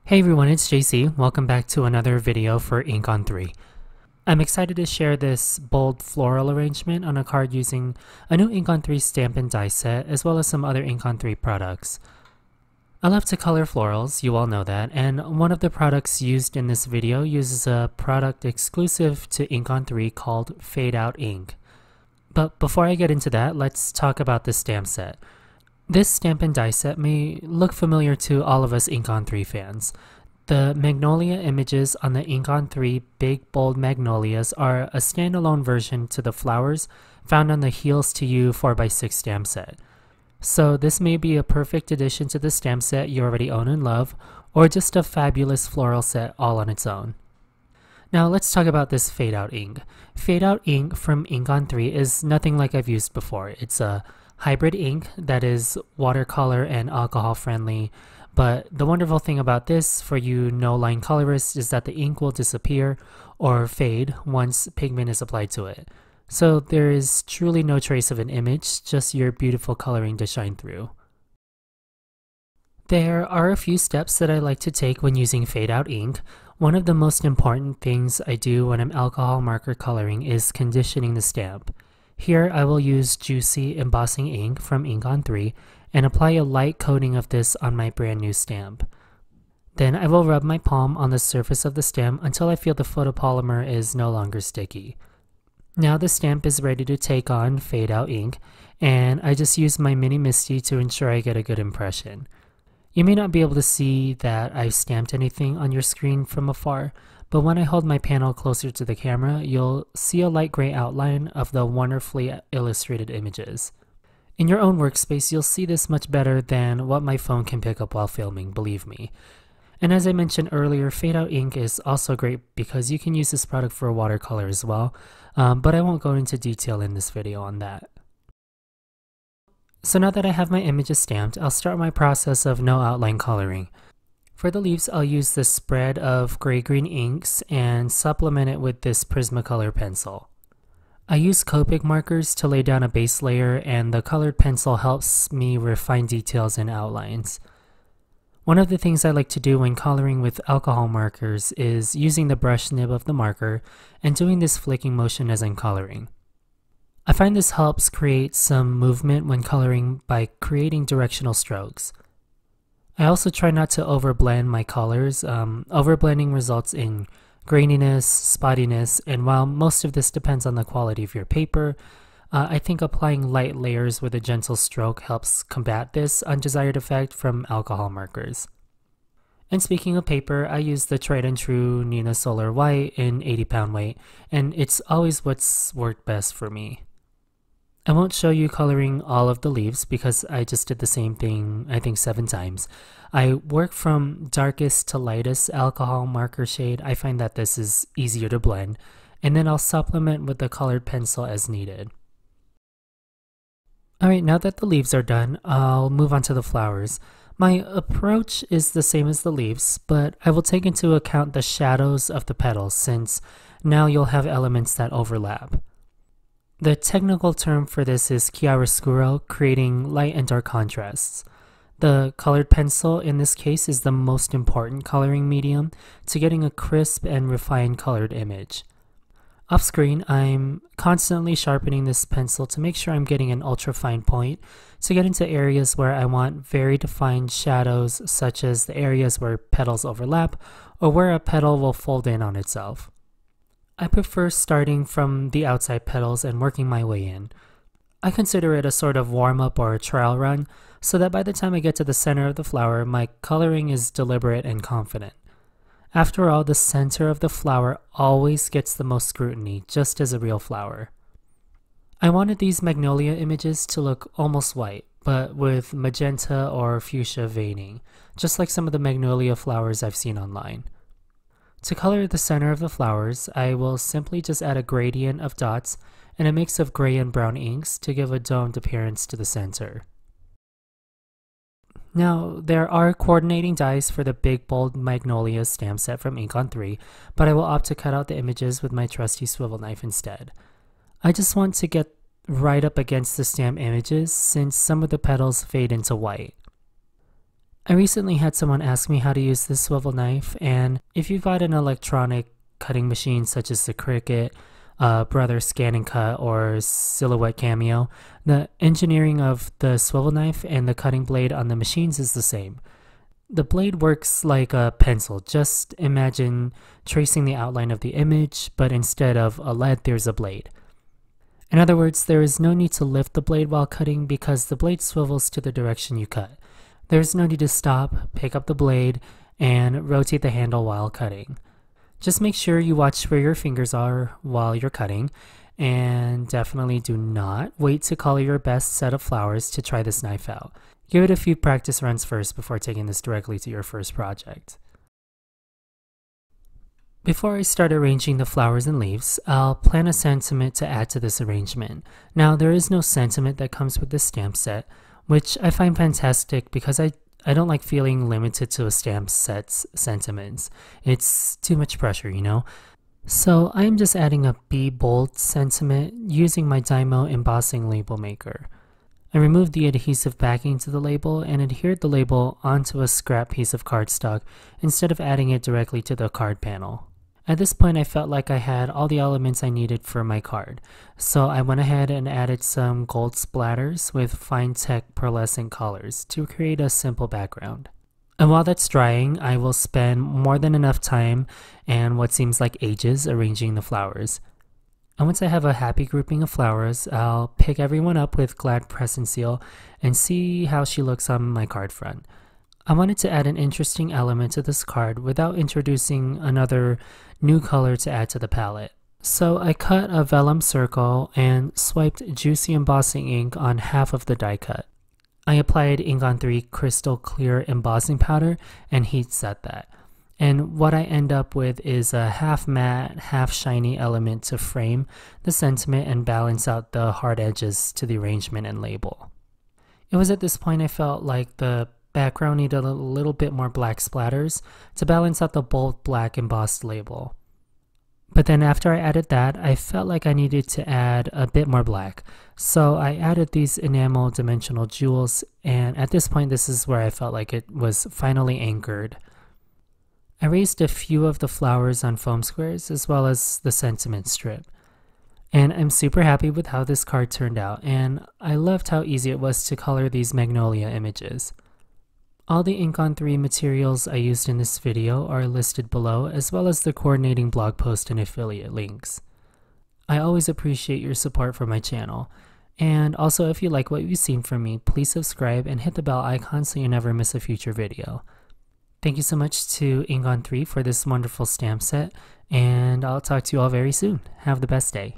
Hey everyone, it's JC. Welcome back to another video for Ink on 3. I'm excited to share this bold floral arrangement on a card using a new Ink on 3 stamp and die set, as well as some other Ink on 3 products. I love to color florals, you all know that, and one of the products used in this video uses a product exclusive to Ink on 3 called Fadeout Ink. But before I get into that, let's talk about the stamp set. This stamp and die set may look familiar to all of us Ink on 3 fans. The Magnolia images on the Ink on 3 Big Bold Magnolias are a standalone version to the flowers found on the Heels to You 4x6 stamp set. So this may be a perfect addition to the stamp set you already own and love, or just a fabulous floral set all on its own. Now let's talk about this Fadeout Ink. Fadeout Ink from Ink on 3 is nothing like I've used before. It's a hybrid ink that is watercolor and alcohol friendly, but the wonderful thing about this for you no-line colorists is that the ink will disappear or fade once pigment is applied to it. So there is truly no trace of an image, just your beautiful coloring to shine through. There are a few steps that I like to take when using Fadeout Ink. One of the most important things I do when I'm alcohol marker coloring is conditioning the stamp. Here I will use Juicy Embossing Ink from Ink on 3 and apply a light coating of this on my brand new stamp. Then I will rub my palm on the surface of the stamp until I feel the photopolymer is no longer sticky. Now the stamp is ready to take on Fadeout Ink, and I just use my mini Misty to ensure I get a good impression. You may not be able to see that I've stamped anything on your screen from afar, but when I hold my panel closer to the camera, you'll see a light gray outline of the wonderfully illustrated images. In your own workspace, you'll see this much better than what my phone can pick up while filming, believe me. And as I mentioned earlier, Fadeout Ink is also great because you can use this product for watercolor as well, but I won't go into detail in this video on that. So now that I have my images stamped, I'll start my process of no outline coloring. For the leaves, I'll use this spread of gray-green inks and supplement it with this Prismacolor pencil. I use Copic markers to lay down a base layer, and the colored pencil helps me refine details and outlines. One of the things I like to do when coloring with alcohol markers is using the brush nib of the marker and doing this flicking motion as I'm coloring. I find this helps create some movement when coloring by creating directional strokes. I also try not to overblend my colors. Overblending results in graininess, spottiness, and while most of this depends on the quality of your paper, I think applying light layers with a gentle stroke helps combat this undesired effect from alcohol markers. And speaking of paper, I use the tried and true Nina Solar White in 80-pound weight, and it's always what's worked best for me. I won't show you coloring all of the leaves because I just did the same thing I think 7 times. I work from darkest to lightest alcohol marker shade. I find that this is easier to blend, and then I'll supplement with the colored pencil as needed. Alright, now that the leaves are done, I'll move on to the flowers. My approach is the same as the leaves, but I will take into account the shadows of the petals since now you'll have elements that overlap. The technical term for this is chiaroscuro, creating light and dark contrasts. The colored pencil in this case is the most important coloring medium to getting a crisp and refined colored image. Off screen, I'm constantly sharpening this pencil to make sure I'm getting an ultra fine point to get into areas where I want very defined shadows, such as the areas where petals overlap or where a petal will fold in on itself. I prefer starting from the outside petals and working my way in. I consider it a sort of warm-up or a trial run, so that by the time I get to the center of the flower, my coloring is deliberate and confident. After all, the center of the flower always gets the most scrutiny, just as a real flower. I wanted these Magnolia images to look almost white, but with magenta or fuchsia veining, just like some of the Magnolia flowers I've seen online. To color the center of the flowers, I will simply just add a gradient of dots and a mix of gray and brown inks to give a domed appearance to the center. Now, there are coordinating dies for the Big Bold Magnolias stamp set from Ink on 3, but I will opt to cut out the images with my trusty swivel knife instead. I just want to get right up against the stamp images since some of the petals fade into white. I recently had someone ask me how to use this swivel knife, and if you've got an electronic cutting machine such as the Cricut, Brother Scan and Cut, or Silhouette Cameo, the engineering of the swivel knife and the cutting blade on the machines is the same. The blade works like a pencil. Just imagine tracing the outline of the image, but instead of a lead, there's a blade. In other words, there is no need to lift the blade while cutting because the blade swivels to the direction you cut. There's no need to stop, pick up the blade, and rotate the handle while cutting. Just make sure you watch where your fingers are while you're cutting, and definitely do not wait to color your best set of flowers to try this knife out. Give it a few practice runs first before taking this directly to your first project. Before I start arranging the flowers and leaves, I'll plan a sentiment to add to this arrangement. Now, there is no sentiment that comes with this stamp set, which I find fantastic because I don't like feeling limited to a stamp set's sentiments. It's too much pressure, you know? So I'm just adding a Be Bold sentiment using my Dymo embossing label maker. I removed the adhesive backing to the label and adhered the label onto a scrap piece of cardstock instead of adding it directly to the card panel. At this point, I felt like I had all the elements I needed for my card, so I went ahead and added some gold splatters with fine tech pearlescent colors to create a simple background. And while that's drying, I will spend more than enough time and what seems like ages arranging the flowers. And once I have a happy grouping of flowers, I'll pick everyone up with Glad Press and Seal and see how she looks on my card front. I wanted to add an interesting element to this card without introducing another new color to add to the palette. So I cut a vellum circle and swiped juicy embossing ink on half of the die cut. I applied Ink on 3 crystal clear embossing powder and heat set that. And what I end up with is a half matte, half shiny element to frame the sentiment and balance out the hard edges to the arrangement and label. It was at this point I felt like the background needed a little bit more black splatters to balance out the bold black embossed label. But then after I added that, I felt like I needed to add a bit more black. So I added these enamel dimensional jewels, and at this point this is where I felt like it was finally anchored. I raised a few of the flowers on foam squares as well as the sentiment strip. And I'm super happy with how this card turned out, and I loved how easy it was to color these Magnolia images. All the Ink on 3 materials I used in this video are listed below, as well as the coordinating blog post and affiliate links. I always appreciate your support for my channel, and also if you like what you've seen from me, please subscribe and hit the bell icon so you never miss a future video. Thank you so much to Ink on 3 for this wonderful stamp set, and I'll talk to you all very soon. Have the best day.